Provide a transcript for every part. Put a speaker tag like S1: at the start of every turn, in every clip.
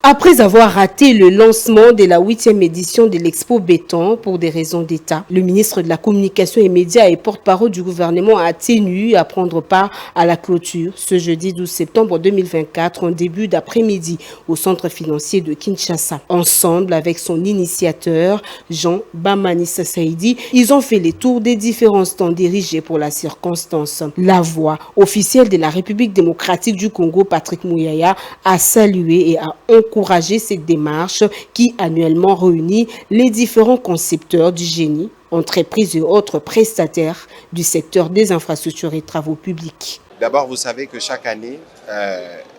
S1: Après avoir raté le lancement de la 8e édition de l'Expo Béton pour des raisons d'État, le ministre de la Communication et Médias et porte-parole du gouvernement a tenu à prendre part à la clôture ce jeudi 12 septembre 2024 en début d'après-midi au centre financier de Kinshasa. Ensemble avec son initiateur, Jean Bamanissa Saïdi, ils ont fait les tours des différents stands dirigés pour la circonstance. La voix officielle de la République démocratique du Congo, Patrick Mouyaya, a salué et a encourager cette démarche qui annuellement réunit les différents concepteurs du génie, entreprises et autres prestataires du secteur des infrastructures et travaux publics.
S2: D'abord, vous savez que chaque année,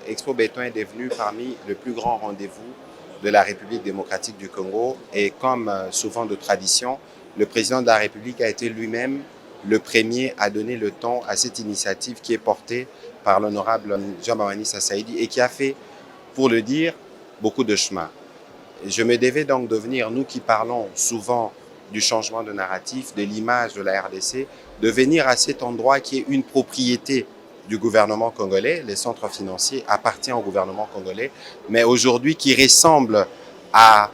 S2: Expo Béton est devenu parmi le plus grand rendez-vous de la République démocratique du Congo. Et comme souvent de tradition, le président de la République a été lui-même le premier à donner le ton à cette initiative qui est portée par l'honorable Jean Bamanissa Saïdi et qui a fait, pour le dire, beaucoup de chemin. Je me devais donc de venir, nous qui parlons souvent du changement de narratif, de l'image de la RDC, de venir à cet endroit qui est une propriété du gouvernement congolais. Les centres financiers appartiennent au gouvernement congolais, mais aujourd'hui qui ressemble à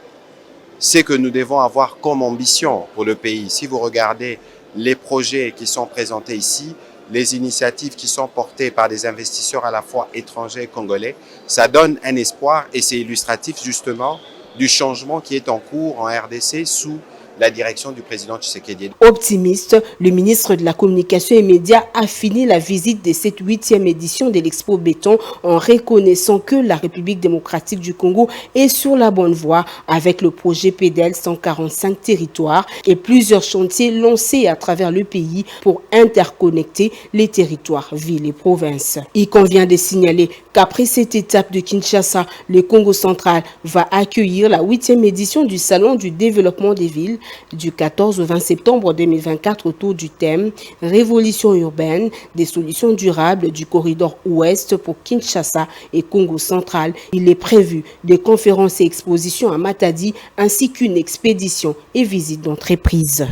S2: ce que nous devons avoir comme ambition pour le pays. Si vous regardez les projets qui sont présentés ici, les initiatives qui sont portées par des investisseurs à la fois étrangers et congolais, ça donne un espoir et c'est illustratif justement du changement qui est en cours en RDC sous la direction du président Tshisekedi.
S1: Optimiste, le ministre de la Communication et Médias a fini la visite de cette 8e édition de l'Expo Béton en reconnaissant que la République démocratique du Congo est sur la bonne voie avec le projet PDL 145 territoires et plusieurs chantiers lancés à travers le pays pour interconnecter les territoires, villes et provinces. Il convient de signaler qu'après cette étape de Kinshasa, le Congo central va accueillir la 8e édition du Salon du développement des villes du 14 au 20 septembre 2024 autour du thème « Révolution urbaine, des solutions durables du corridor ouest pour Kinshasa et Congo central ». Il est prévu des conférences et expositions à Matadi ainsi qu'une expédition et visite d'entreprise.